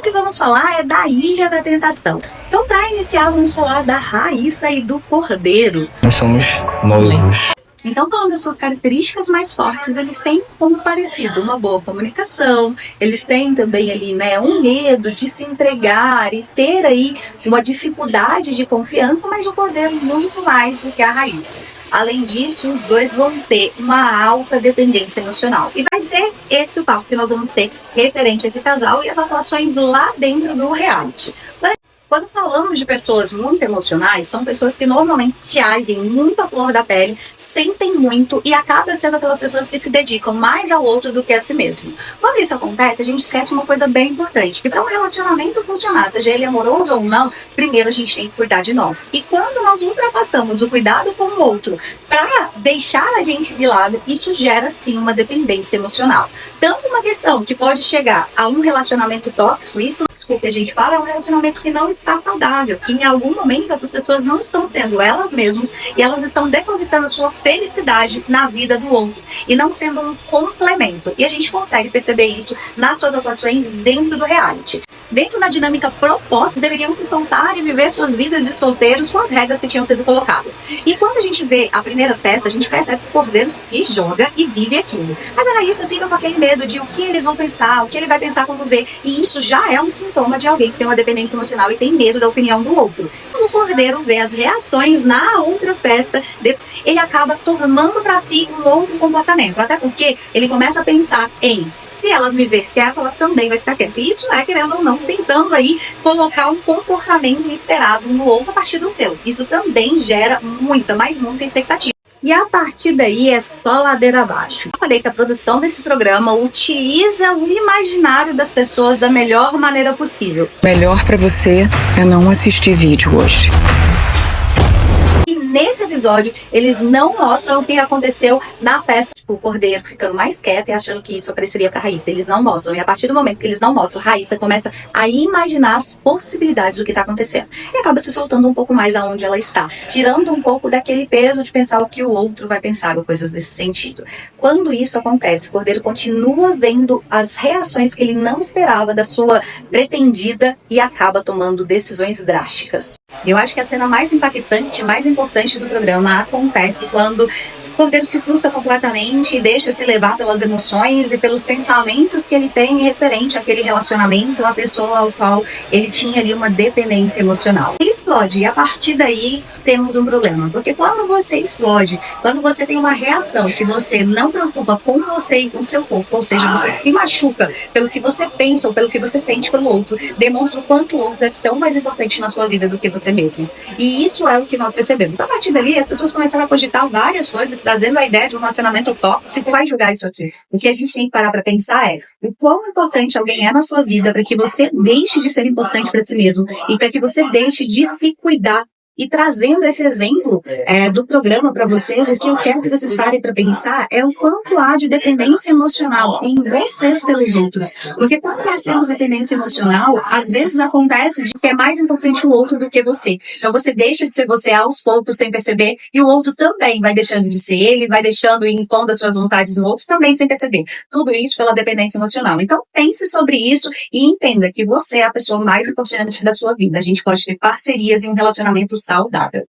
o que vamos falar é da Ilha da Tentação. Então, para iniciar, vamos falar da Raíssa e do Cordeiro. Nós somos noivos. Então, falando das suas características mais fortes, eles têm como parecido uma boa comunicação, eles têm também ali, um medo de se entregar e ter aí uma dificuldade de confiança, mas o Cordeiro muito mais do que a Raíssa. Além disso, os dois vão ter uma alta dependência emocional. E vai ser esse o papo que nós vamos ter referente a esse casal e as atuações lá dentro do reality. Quando falamos de pessoas muito emocionais, são pessoas que normalmente agem muito à flor da pele, sentem muito e acabam sendo aquelas pessoas que se dedicam mais ao outro do que a si mesmo. Quando isso acontece, a gente esquece uma coisa bem importante, que para um relacionamento funcionar, seja ele amoroso ou não, primeiro a gente tem que cuidar de nós. E quando nós ultrapassamos o cuidado com o outro para deixar a gente de lado, isso gera sim uma dependência emocional. Tanto uma questão que pode chegar a um relacionamento tóxico, isso, desculpe a gente fala, é um relacionamento que não está saudável, que em algum momento essas pessoas não estão sendo elas mesmas e elas estão depositando a sua felicidade na vida do outro e não sendo um complemento. E a gente consegue perceber isso nas suas atuações dentro do reality. Dentro da dinâmica proposta, deveriam se soltar e viver suas vidas de solteiros com as regras que tinham sido colocadas. E quando a gente vê a primeira festa, a gente percebe que o Cordeiro se joga e vive aquilo. Mas a Raíssa fica com aquele medo de o que eles vão pensar, o que ele vai pensar quando vê. E isso já é um sintoma de alguém que tem uma dependência emocional e tem medo da opinião do outro. O Cordeiro vê as reações na outra festa, ele acaba tomando para si um outro comportamento. Até porque ele começa a pensar em, se ela me ver quieta, ela também vai ficar quieta. E isso é, querendo ou não, tentando aí colocar um comportamento esperado no outro a partir do seu. Isso também gera muita, mas muita expectativa. E a partir daí é só ladeira abaixo. Eu falei que a produção desse programa utiliza o imaginário das pessoas da melhor maneira possível. Melhor pra você é não assistir vídeo hoje. E nesse episódio, eles não mostram o que aconteceu na festa. Tipo, o Cordeiro ficando mais quieto e achando que isso apareceria pra Raíssa. Eles não mostram. E a partir do momento que eles não mostram, Raíssa começa a imaginar as possibilidades do que tá acontecendo. E acaba se soltando um pouco mais aonde ela está. Tirando um pouco daquele peso de pensar o que o outro vai pensar ou coisas desse sentido. Quando isso acontece, o Cordeiro continua vendo as reações que ele não esperava da sua pretendida e acaba tomando decisões drásticas. Eu acho que a cena mais impactante, mais importante do programa acontece quando o Cordeiro se frustra completamente e deixa se levar pelas emoções e pelos pensamentos que ele tem referente àquele relacionamento, à pessoa ao qual ele tinha ali uma dependência emocional. Ele explode e a partir daí temos um problema, porque quando você explode, quando você tem uma reação que você não preocupa com você e com seu corpo, ou seja, você se machuca pelo que você pensa ou pelo que você sente pelo outro, demonstra o quanto o outro é tão mais importante na sua vida do que você mesmo. E isso é o que nós percebemos. A partir dali, as pessoas começaram a cogitar várias coisas, trazendo a ideia de um relacionamento tóxico. Vai julgar isso aqui. O que a gente tem que parar para pensar é o quão importante alguém é na sua vida para que você deixe de ser importante para si mesmo e para que você deixe de se cuidar. E trazendo esse exemplo do programa para vocês, o que eu quero que vocês parem para pensar é o quanto há de dependência emocional em vocês pelos outros. Porque quando nós temos dependência emocional, às vezes acontece de que é mais importante o outro do que você. Então você deixa de ser você aos poucos sem perceber e o outro também vai deixando de ser ele, vai deixando e impondo as suas vontades no outro também sem perceber. Tudo isso pela dependência emocional. Então pense sobre isso e entenda que você é a pessoa mais importante da sua vida. A gente pode ter parcerias em um relacionamento saudável.